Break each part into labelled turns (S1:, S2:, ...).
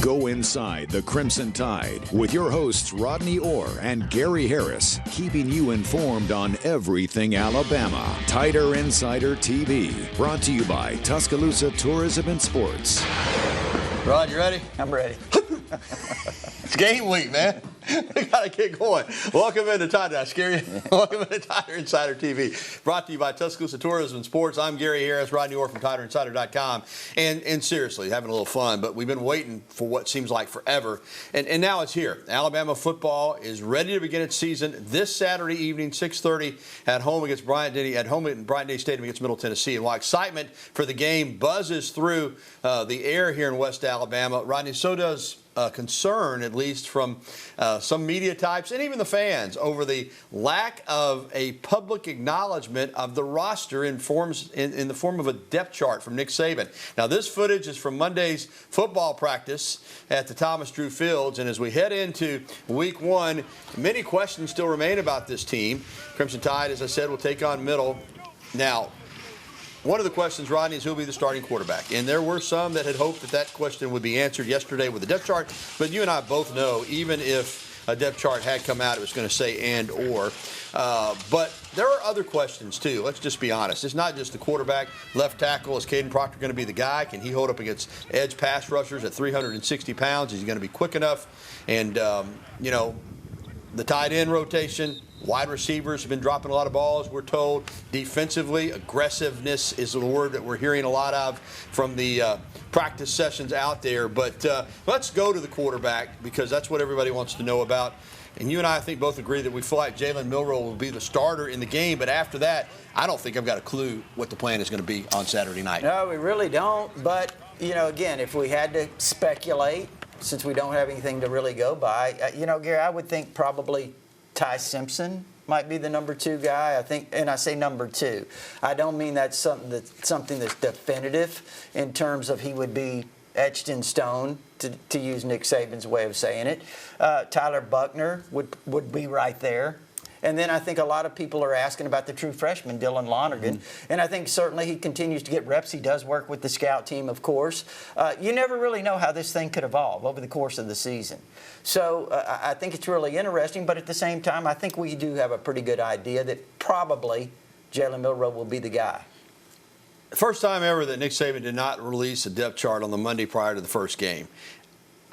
S1: Go inside the Crimson Tide with your hosts Rodney Orr and Gary Harris, keeping you informed on everything Alabama. Tider Insider TV, brought to you by Tuscaloosa Tourism and Sports.
S2: Rod, you ready?
S3: I'm ready.
S2: It's game week, man. We got to get going. Welcome into Tider. Did I scare you? Welcome into Tider Insider TV. Brought to you by Tuscaloosa Tourism and Sports. I'm Gary Harris, Rodney Orr from TiderInsider.com. And seriously, having a little fun, but we've been waiting for what seems like forever. And now it's here. Alabama football is ready to begin its season this Saturday evening, 6:30 at home against Bryant-Denny, at Bryant-Denny Stadium against Middle Tennessee. And while excitement for the game buzzes through the air here in West Alabama, Rodney, so does concern, at least from some media types and even the fans, over the lack of a public acknowledgement of the roster in the form of a depth chart from Nick Saban. Now, this footage is from Monday's football practice at the Thomas Drew Fields, and as we head into week one, many questions still remain about this team. Crimson Tide, as I said, will take on Middle. Now, one of the questions, Rodney, is who'll be the starting quarterback. And there were some that had hoped that that question would be answered yesterday with the depth chart. But you and I both know, even if a depth chart had come out, it was going to say and or. But there are other questions, too. Let's just be honest. It's not just the quarterback. Left tackle, is Caden Proctor going to be the guy? Can he hold up against edge pass rushers at 360 pounds? Is he going to be quick enough? And, the tight end rotation. Wide receivers have been dropping a lot of balls, we're told. Defensively, aggressiveness is the word that we're hearing a lot of from the practice sessions out there. But let's go to the quarterback, because that's what everybody wants to know about. And you and I think, both agree that we feel like Jalen Milroe will be the starter in the game. But after that, I don't think I've got a clue what the plan is going to be on Saturday night.
S3: No, we really don't. But, again, if we had to speculate, since we don't have anything to really go by, Gary, I would think probably Ty Simpson might be the number 2 guy. I think, and I say number 2. I don't mean that's something that's definitive in terms of he would be etched in stone, to use Nick Saban's way of saying it. Tyler Buckner would be right there. And then I think a lot of people are asking about the true freshman, Dylan Lonergan. And I think certainly he continues to get reps. He does work with the scout team, of course. You never really know how this thing could evolve over the course of the season. So I think it's really interesting. But at the same time, I think we do have a pretty good idea that probably Jalen Milroe will be the guy.
S2: First time ever that Nick Saban did not release a depth chart on the Monday prior to the first game.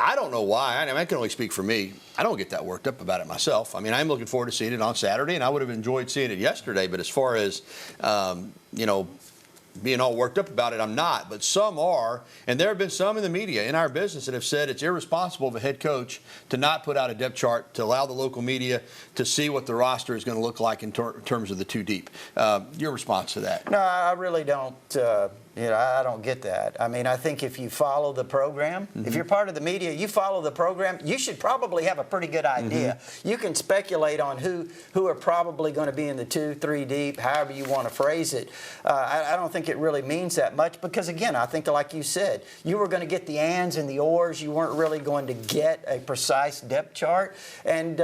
S2: I don't know why. I can only speak for me. I don't get that worked up about it myself. I mean, I'm looking forward to seeing it on Saturday, and I would have enjoyed seeing it yesterday. But as far as, being all worked up about it, I'm not. But some are, and there have been some in the media in our business that have said it's irresponsible of a head coach to not put out a depth chart, to allow the local media to see what the roster is going to look like in terms of the 2 deep. Your response to that?
S3: No, I really don't. I don't get that. I mean, I think if you follow the program, if you're part of the media, you follow the program, you should probably have a pretty good idea. You can speculate on who are probably going to be in the 2, 3 deep, however you want to phrase it. I don't think it really means that much because, again, I think, like you said, you were going to get the ands and the ors. You weren't really going to get a precise depth chart. And,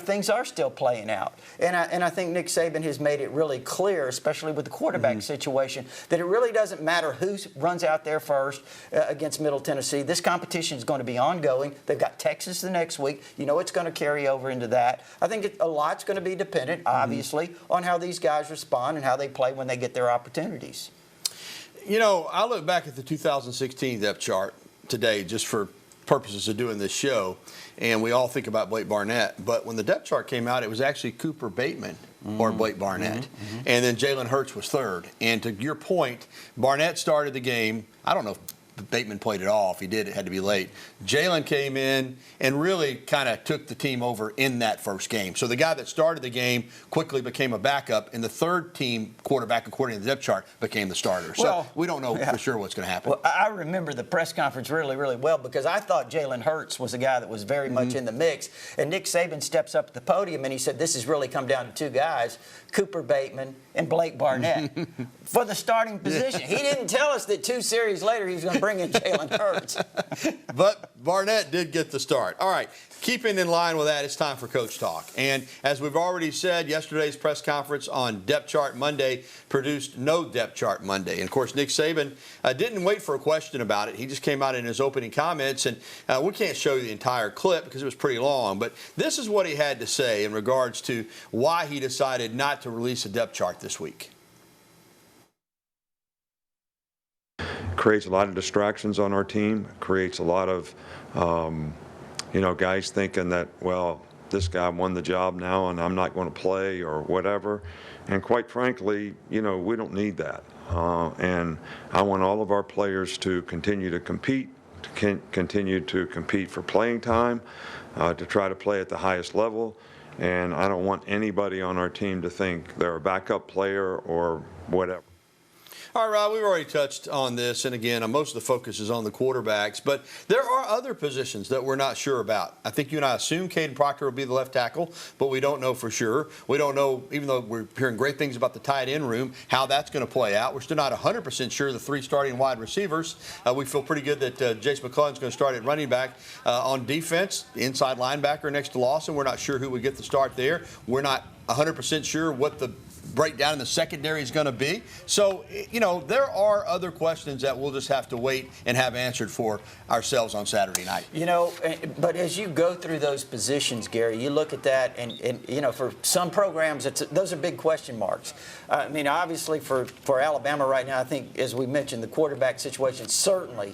S3: things are still playing out. And I think Nick Saban has made it really clear, especially with the quarterback situation, that it really doesn't matter who runs out there first against Middle Tennessee. This competition is going to be ongoing. They've got Texas the next week. It's going to carry over into that. I think a lot's going to be dependent, obviously, on how these guys respond and how they play when they get their opportunities.
S2: I look back at the 2016 depth chart today just for purposes of doing this show, and we all think about Blake Barnett. But when the depth chart came out, it was actually Cooper Bateman or Blake Barnett. And then Jalen Hurts was third. And to your point, Barnett started the game. I don't know if Bateman played it all. If he did, it had to be late. Jalen came in and really kind of took the team over in that first game. So the guy that started the game quickly became a backup, and the third team quarterback, according to the depth chart, became the starter. So we don't know for sure what's going to happen.
S3: Well, I remember the press conference really, really well because I thought Jalen Hurts was a guy that was very much in the mix. And Nick Saban steps up at the podium and he said, this has really come down to 2 guys, Cooper Bateman and Blake Barnett, for the starting position. He didn't tell us that 2 series later he was going to bring in Jalen Hurts.
S2: But Barnett did get the start. All right, keeping in line with that, it's time for Coach Talk. And as we've already said, yesterday's press conference on Depth Chart Monday produced no Depth Chart Monday. And, of course, Nick Saban didn't wait for a question about it. He just came out in his opening comments, and we can't show you the entire clip because it was pretty long. But this is what he had to say in regards to why he decided not to release a depth chart this week.
S4: Creates a lot of distractions on our team, creates a lot of, guys thinking that, well, this guy won the job now and I'm not going to play or whatever. And quite frankly, we don't need that. And I want all of our players to continue to compete, continue to compete for playing time, to try to play at the highest level. And I don't want anybody on our team to think they're a backup player or whatever.
S2: All right, Rod, we've already touched on this, and again, most of the focus is on the quarterbacks, but there are other positions that we're not sure about. I think you and I assume Caden Proctor will be the left tackle, but we don't know for sure. We don't know, even though we're hearing great things about the tight end room, how that's going to play out. We're still not 100% sure of the three starting wide receivers. We feel pretty good that Jace McClellan's going to start at running back. On defense, the inside linebacker next to Lawson, we're not sure who would get the start there. We're not 100% sure what the breakdown in the secondary is going to be. So, there are other questions that we'll just have to wait and have answered for ourselves on Saturday night.
S3: But as you go through those positions, Gary, you look at that, and for some programs, those are big question marks. Obviously for Alabama right now, I think, as we mentioned, the quarterback situation certainly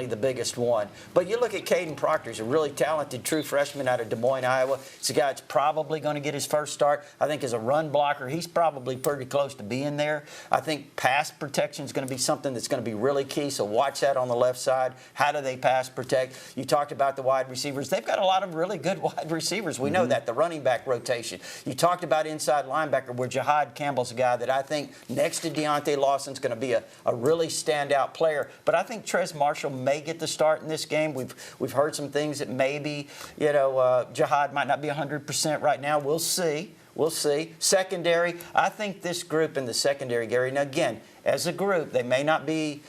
S3: the biggest one. But you look at Caden Proctor, he's a really talented true freshman out of Des Moines, Iowa. It's a guy that's probably going to get his first start. I think as a run blocker, he's probably pretty close to being there. I think pass protection is going to be something that's going to be really key, so watch that on the left side. How do they pass protect? You talked about the wide receivers. They've got a lot of really good wide receivers. We know that. The running back rotation. You talked about inside linebacker, where Jahad Campbell's a guy that I think next to Deontay Lawson's going to be a really standout player. But I think Trez Marshall may get the start in this game. We've heard some things that maybe, Jahad might not be 100% right now. We'll see. We'll see. Secondary, I think this group in the secondary, Gary, now again, as a group, they may not be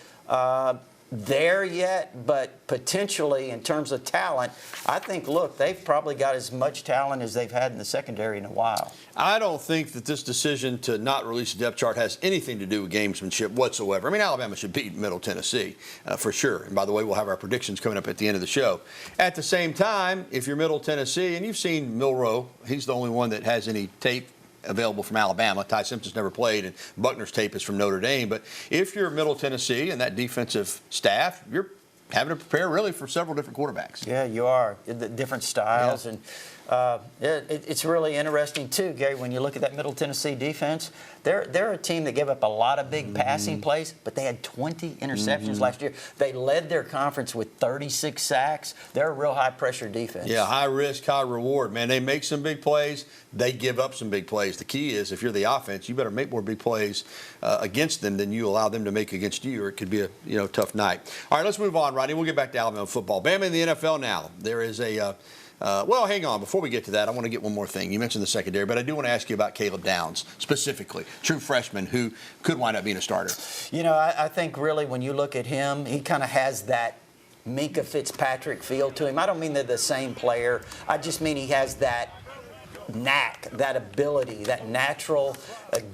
S3: there yet, but potentially in terms of talent, I think, look, they've probably got as much talent as they've had in the secondary in a while.
S2: I don't think that this decision to not release a depth chart has anything to do with gamesmanship whatsoever. Alabama should beat Middle Tennessee for sure. And by the way, we'll have our predictions coming up at the end of the show. At the same time, if you're Middle Tennessee, and you've seen Milroe, he's the only one that has any tape available from Alabama. Ty Simpson's never played, and Buckner's tape is from Notre Dame. But if you're Middle Tennessee and that defensive staff, you're having to prepare really for several different quarterbacks.
S3: Yeah, you are. The different styles.
S2: Yeah.
S3: And it's really interesting, too, Gary, when you look at that Middle Tennessee defense. They're a team that gave up a lot of big passing plays, but they had 20 interceptions last year. They led their conference with 36 sacks. They're a real high-pressure defense.
S2: Yeah, high risk, high reward. Man, they make some big plays. They give up some big plays. The key is, if you're the offense, you better make more big plays against them than you allow them to make against you, or it could be a tough night. All right, let's move on, Rodney. We'll get back to Alabama football. Bama in the NFL now. There is a well, hang on. Before we get to that, I want to get one more thing. You mentioned the secondary, but I do want to ask you about Caleb Downs specifically, true freshman who could wind up being a starter.
S3: I think really when you look at him, he kind of has that Minka Fitzpatrick feel to him. I don't mean they're the same player. I just mean he has that knack, that ability, that natural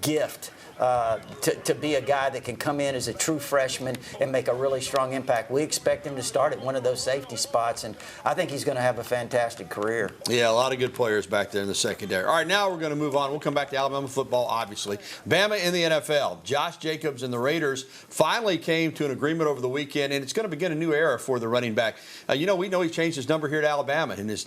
S3: gift to be a guy that can come in as a true freshman and make a really strong impact. We expect him to start at one of those safety spots, and I think he's going to have a fantastic career.
S2: Yeah, a lot of good players back there in the secondary. All right, now we're going to move on. We'll come back to Alabama football, obviously. Bama in the NFL. Josh Jacobs and the Raiders finally came to an agreement over the weekend, and it's going to begin a new era for the running back. We know he changed his number here at Alabama. In his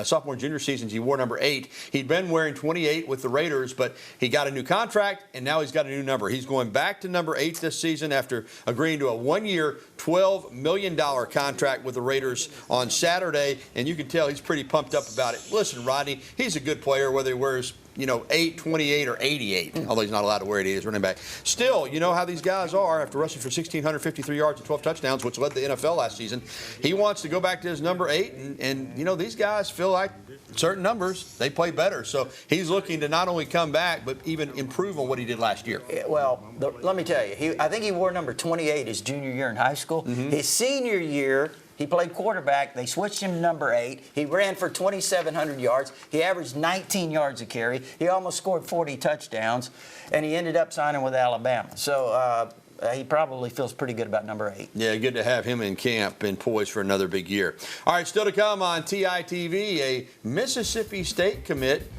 S2: sophomore junior seasons, he wore number 8. He'd been wearing 28 with the Raiders, but he got a new contract, and now he's got a new number. He's going back to number 8 this season after agreeing to a 1-year, $12 million contract with the Raiders on Saturday, and you can tell he's pretty pumped up about it. Listen, Rodney, he's a good player, whether he wears 8, 28, or 88, although he's not allowed to wear it as running back. Still, you know how these guys are after rushing for 1,653 yards and 12 touchdowns, which led the NFL last season. He wants to go back to his number 8, and these guys feel like certain numbers, they play better. So he's looking to not only come back, but even improve on what he did last year.
S3: Well, let me tell you, I think he wore number 28 his junior year in high school. His senior year, he played quarterback. They switched him to number 8. He ran for 2,700 yards. He averaged 19 yards a carry. He almost scored 40 touchdowns, and he ended up signing with Alabama. So he probably feels pretty good about number 8. Yeah,
S2: good to have him in camp and poised for another big year. All right, still to come on TITV, a Mississippi State commit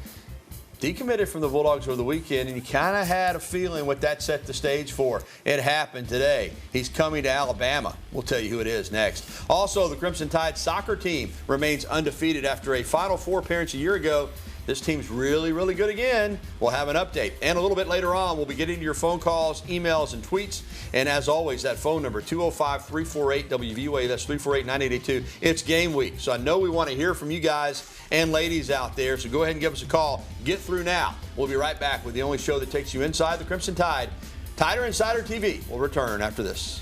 S2: decommitted from the Bulldogs over the weekend, and you kind of had a feeling what that set the stage for. It happened today. He's coming to Alabama. We'll tell you who it is next. Also, the Crimson Tide soccer team remains undefeated after a Final Four appearance a year ago. This team's really, really good again. We'll have an update. And a little bit later on, we'll be getting to your phone calls, emails, and tweets. And as always, that phone number, 205-348-WVUA. That's 348-9882. It's game week. So I know we want to hear from you guys and ladies out there. So go ahead and give us a call. Get through now. We'll be right back with the only show that takes you inside the Crimson Tide. Tider Insider TV will return after this.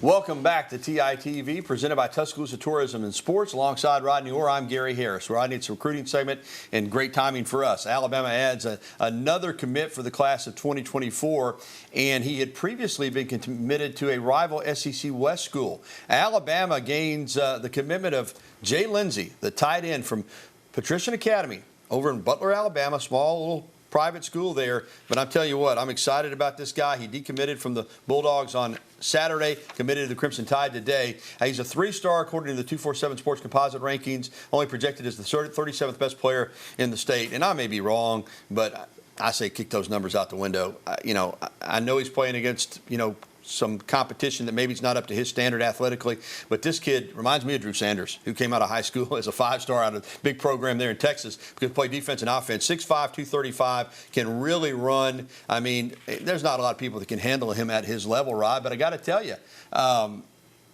S2: Welcome back to TITV, presented by Tuscaloosa Tourism and Sports. Alongside Rodney Orr, I'm Gary Harris. Rodney, it's a recruiting segment and great timing for us. Alabama adds another commit for the class of 2024, and he had previously been committed to a rival SEC West school. Alabama gains the commitment of Jay Lindsey, the tight end from Patrician Academy over in Butler, Alabama, small little private school there. But I'm telling you what, I'm excited about this guy. He decommitted from the Bulldogs on Saturday, committed to the Crimson Tide today. He's a 3-star according to the 247 Sports Composite rankings, only projected as the 37th best player in the state. And I may be wrong, but I say kick those numbers out the window. I know he's playing against, some competition that maybe it's not up to his standard athletically, but this kid reminds me of Drew Sanders, who came out of high school as a 5-star out of a big program there in Texas, could play defense and offense. 6'5", 235, can really run. I mean, there's not a lot of people that can handle him at his level, Rod, but I got to tell you,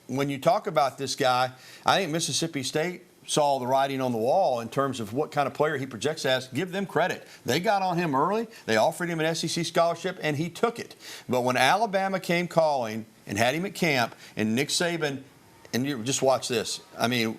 S2: when you talk about this guy, I think Mississippi State saw the writing on the wall in terms of what kind of player he projects as. Give them credit. They got on him early. They offered him an SEC scholarship, and he took it. But when Alabama came calling and had him at camp, and Nick Saban, and you just watch this. I mean,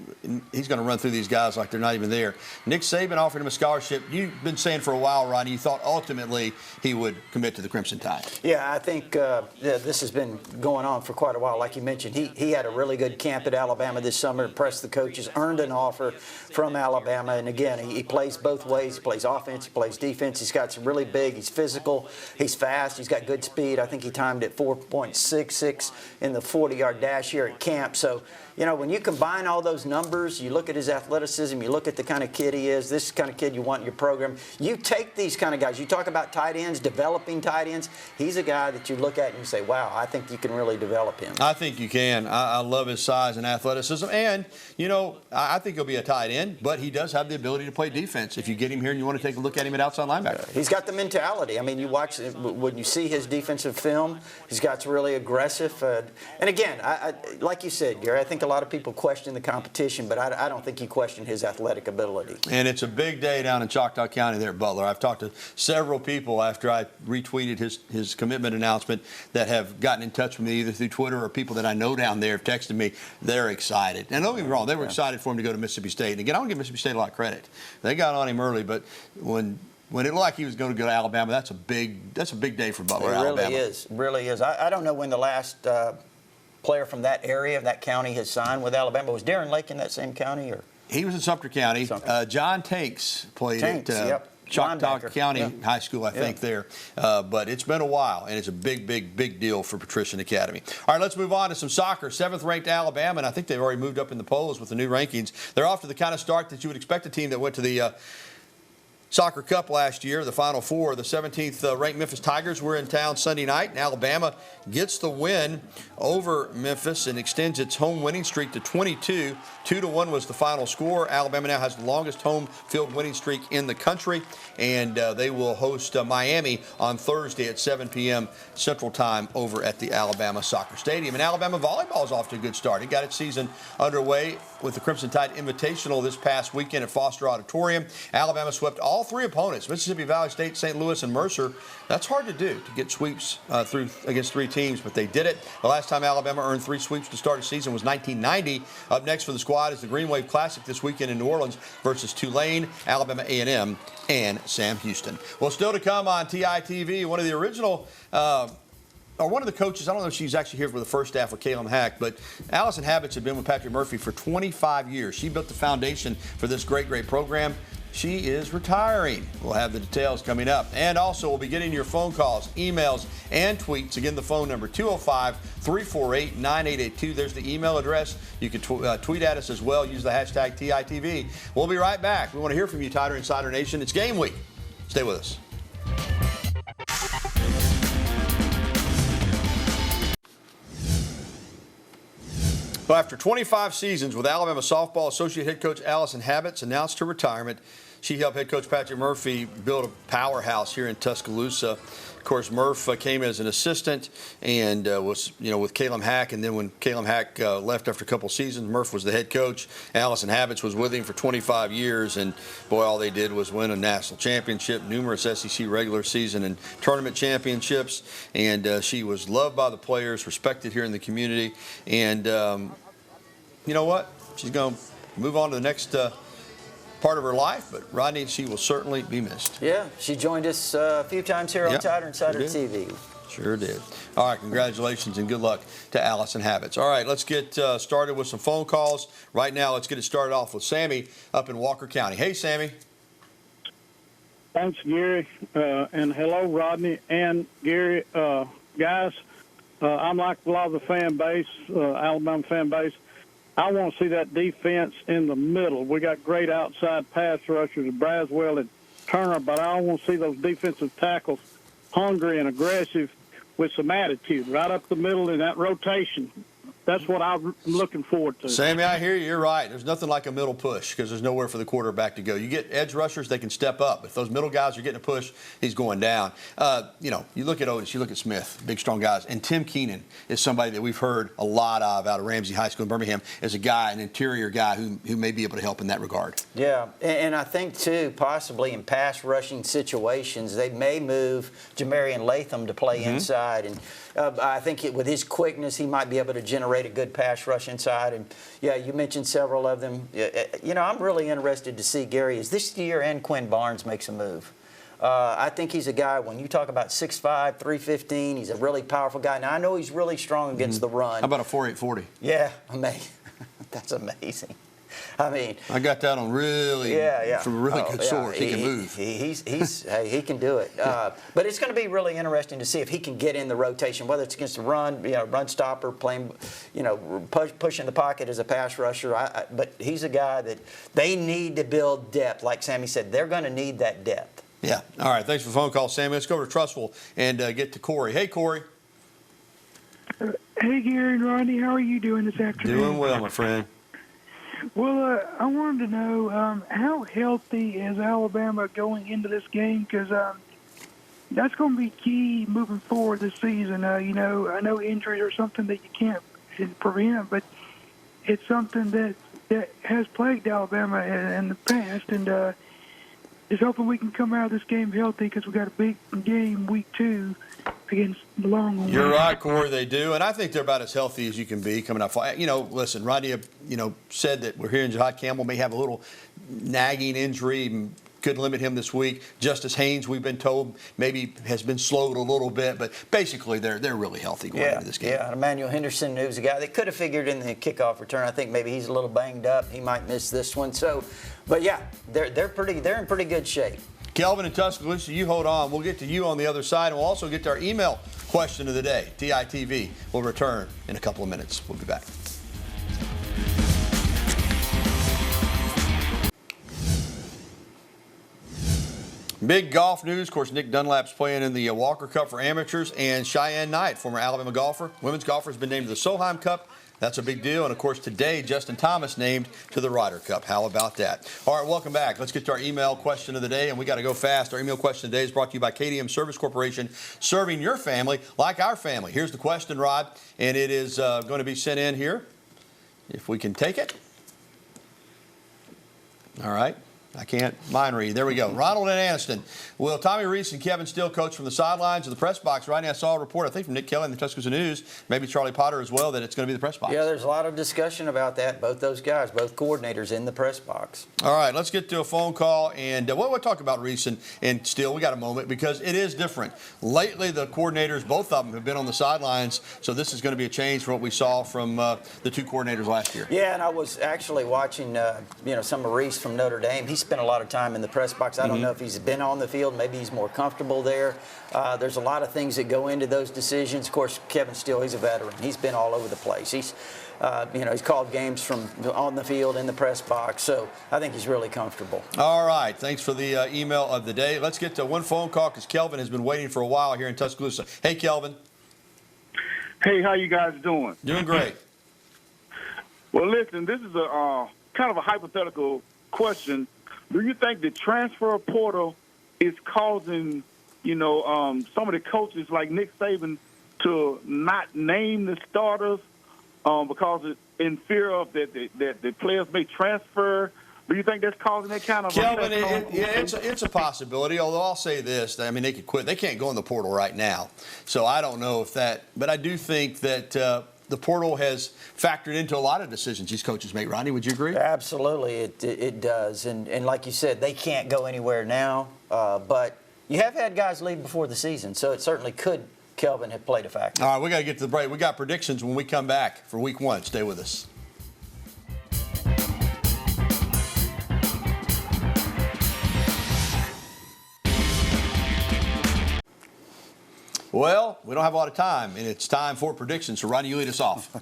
S2: he's going to run through these guys like they're not even there. Nick Saban offered him a scholarship. You've been saying for a while, Rodney, you thought ultimately he would commit to the Crimson Tide.
S3: Yeah, I think this has been going on for quite a while. Like you mentioned, he had a really good camp at Alabama this summer, impressed the coaches, earned an offer from Alabama. And again, he plays both ways. He plays offense, he plays defense. He's got some really big. He's physical. He's fast. He's got good speed. I think he timed at 4.66 in the 40-yard dash here at camp. So, when you combine all those numbers, you look at his athleticism, you look at the kind of kid he is, this kind of kid you want in your program. You take these kind of guys. You talk about tight ends, developing tight ends. He's a guy that you look at and you say, wow, I think you can really develop him.
S2: I think you can. I love his size and athleticism. And, I think he'll be a tight end, but he does have the ability to play defense. If you get him here and you want to take a look at him at outside linebacker.
S3: He's got the mentality. I mean, you watch, when you see his defensive film, he's got really aggressive. And again, I like you said, Gary, I think a lot of people question the competition, but I don't think you question his athletic ability.
S2: And it's a big day down in Choctaw County there at Butler. I've talked to several people after I retweeted his commitment announcement that have gotten in touch with me either through Twitter or people that I know down there have texted me. They're excited. And don't get me wrong, they were excited for him to go to Mississippi State. And again, I want to give Mississippi State a lot of credit. They got on him early, but when it looked like he was going to go to Alabama, that's a big day for Butler, Alabama.
S3: It really is. I don't know when the last player from that area, of that county, has signed with Alabama. Was Darren Lake in that same county? Or
S2: he was in Sumter County. John Tanks played at Choctaw County High School, I think, there. But it's been a while, and it's a big deal for Patrician Academy. All right, let's move on to some soccer. 7th-ranked Alabama, and I think they've already moved up in the polls with the new rankings. They're off to the kind of start that you would expect a team that went to the Soccer Cup last year, the Final Four. The 17th ranked Memphis Tigers were in town Sunday night, and Alabama gets the win over Memphis and extends its home winning streak to 22. 2-1 was the final score. Alabama now has the longest home field winning streak in the country, and they will host Miami on Thursday at 7 p.m. Central Time over at the Alabama Soccer Stadium. And Alabama Volleyball is off to a good start. It got its season underway with the Crimson Tide Invitational this past weekend at Foster Auditorium. Alabama swept all three opponents, Mississippi Valley State, St. Louis, and Mercer. That's hard to do, to get sweeps through against three teams, but they did it. The last time Alabama earned three sweeps to start a season was 1990. Up next for the squad is the Green Wave Classic this weekend in New Orleans versus Tulane, Alabama A&M, and Sam Houston. Well, still to come on TITV, one of the original or one of the coaches, I don't know if she's actually here for the first staff with Caleb Hack, but Alyson Habetz had been with Patrick Murphy for 25 years. She built the foundation for this great, great program. She is retiring. We'll have the details coming up. And also, we'll be getting your phone calls, emails, and tweets. Again, the phone number, 205-348-9882. There's the email address. You can tweet at us as well. Use the hashtag TITV. We'll be right back. We want to hear from you, Tider Insider Nation. It's game week. Stay with us. Well, after 25 seasons with Alabama softball, associate head coach Alyson Habetz announced her retirement. She helped head coach Patrick Murphy build a powerhouse here in Tuscaloosa. Of course, Murph came as an assistant and was, with Caleb Hack. And then when Caleb Hack left after a couple seasons, Murph was the head coach. Alyson Habetz was with him for 25 years. And, boy, all they did was win a national championship, numerous SEC regular season and tournament championships. And she was loved by the players, respected here in the community. And you know what? She's going to move on to the next part of her life, but Rodney, she will certainly be missed.
S3: Yeah, she joined us a few times here on Tider Insider TV.
S2: Sure did. All right, congratulations and good luck to Alyson Habetz. All right, let's get started with some phone calls. Right now, let's get it started off with Sammy up in Walker County. Hey, Sammy.
S5: Thanks, Gary, and hello, Rodney and Gary. Guys, I'm like a lot of the fan base, Alabama fan base. I want to see that defense in the middle. We got great outside pass rushers, Braswell and Turner, but I want to see those defensive tackles hungry and aggressive with some attitude right up the middle in that rotation. That's what I'm looking forward to.
S2: Sammy, I hear you. You're right. There's nothing like a middle push because there's nowhere for the quarterback to go. You get edge rushers, they can step up. If those middle guys are getting a push, he's going down. You look at Otis, you look at Smith, big, strong guys. And Tim Keenan is somebody that we've heard a lot of out of Ramsey High School in Birmingham as a guy, an interior guy who may be able to help in that regard.
S3: Yeah, and I think, too, possibly in pass rushing situations, they may move Jamarian Latham to play inside. And I think with his quickness, he might be able to generate a good pass rush inside. And, yeah, you mentioned several of them. I'm really interested to see, Gary, is this year and Quinn Barnes makes a move. I think he's a guy, when you talk about 6'5", 315, he's a really powerful guy. Now, I know he's really strong against the run.
S2: How about a 4.840?
S3: Yeah, amazing. That's amazing. I mean,
S2: I got that on from a really good source. He can move.
S3: He can do it. But it's going to be really interesting to see if he can get in the rotation, whether it's against the run, run stopper, playing, pushing the pocket as a pass rusher. But he's a guy that they need to build depth. Like Sammy said, they're going to need that depth.
S2: Yeah. All right. Thanks for the phone call, Sammy. Let's go over to Trussville and get to Corey. Hey, Corey.
S6: Hey, Gary and Rodney. How are you doing this afternoon?
S2: Doing well, my friend.
S6: Well, I wanted to know how healthy is Alabama going into this game? Because that's going to be key moving forward this season. I know injuries are something that you can't prevent, but it's something that has plagued Alabama in the past. And just hoping we can come out of this game healthy because we got a big game week 2 against the Longhorns.
S2: You're right, Corey, they do. And I think they're about as healthy as you can be coming out. Listen, Rodney, said that we're hearing Jihad Campbell may have a little nagging injury and could limit him this week. Justice Haynes, we've been told, maybe has been slowed a little bit. But basically, they're really healthy going into this game.
S3: Yeah, Emmanuel Henderson, who's a guy that could have figured in the kickoff return. I think maybe he's a little banged up. He might miss this one. So, but yeah, they're in pretty good shape.
S2: Kelvin in Tuscaloosa, you hold on. We'll get to you on the other side, and we'll also get to our email question of the day. TITV will return in a couple of minutes. We'll be back. big golf news. Of course, Nick Dunlap's playing in the Walker Cup for amateurs, and Cheyenne Knight, former Alabama golfer, women's golfer, has been named to the Solheim Cup. That's a big deal. And, of course, today, Justin Thomas named to the Ryder Cup. How about that? All right, welcome back. Let's get to our email question of the day, and we got to go fast. Our email question of the day is brought to you by KDM Service Corporation, serving your family like our family. Here's the question, Rod, and it is going to be sent in here, if we can take it. All right. I can't mind read. There we go. Ronald and Anniston. Will Tommy Reese and Kevin Steele coach from the sidelines of the press box? Right now I saw a report, I think, from Nick Kelly in the Tuscaloosa News, maybe Charlie Potter as well, that it's going to be the press box.
S3: Yeah, there's a lot of discussion about that. Both those guys, both coordinators in the press box.
S2: All right, let's get to a phone call. And we'll talk about Reese and Steele. We got a moment because it is different. Lately, the coordinators, both of them, have been on the sidelines. So this is going to be a change from what we saw from the two coordinators last year.
S3: Yeah, and I was actually watching, some of Reese from Notre Dame. He spent a lot of time in the press box. I don't know if he's been on the field. Maybe he's more comfortable there. There's a lot of things that go into those decisions. Of course, Kevin Steele, he's a veteran. He's been all over the place. He's called games from on the field, in the press box. So I think he's really comfortable.
S2: All right. Thanks for the email of the day. Let's get to one phone call because Kelvin has been waiting for a while here in Tuscaloosa. Hey, Kelvin.
S7: Hey, how you guys doing?
S2: Doing great.
S7: Well, listen, this is a kind of a hypothetical question. Do you think the transfer portal is causing, some of the coaches like Nick Saban to not name the starters because in fear of that the players may transfer? Do you think that's causing that kind of?
S2: Kelvin, it's a possibility. Although I'll say this: I mean, they could quit. They can't go in the portal right now, so I don't know if that. But I do think that. The portal has factored into a lot of decisions these coaches make. Rodney, would you agree?
S3: Absolutely, it does. And like you said, they can't go anywhere now. But you have had guys leave before the season, so it certainly could, Kelvin, have played a factor.
S2: All right, we got to get to the break. We got predictions when we come back for Week 1. Stay with us. Well, we don't have a lot of time, and it's time for predictions. So, Rodney, you lead us off.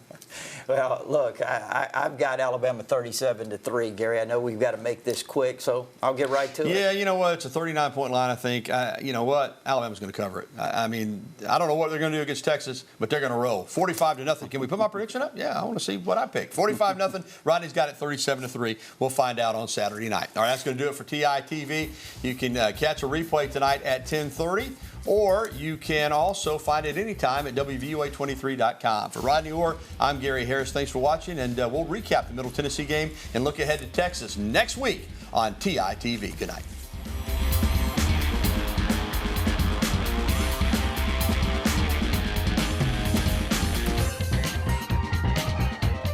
S3: Well, look, I've got Alabama 37-3. Gary, I know we've got to make this quick, so I'll get right to it.
S2: Yeah, you know what? It's a 39-point line, I think. You know what? Alabama's going to cover it. I mean, I don't know what they're going to do against Texas, but they're going to roll. 45-0. Can we put my prediction up? Yeah, I want to see what I picked. 45-0. Rodney's got it 37-3. We'll find out on Saturday night. All right, that's going to do it for TITV. You can catch a replay tonight at 10:30. Or you can also find it anytime at WVUA23.com. For Rodney Orr, I'm Gary Harris. Thanks for watching, and we'll recap the Middle Tennessee game and look ahead to Texas next week on TITV. Good night.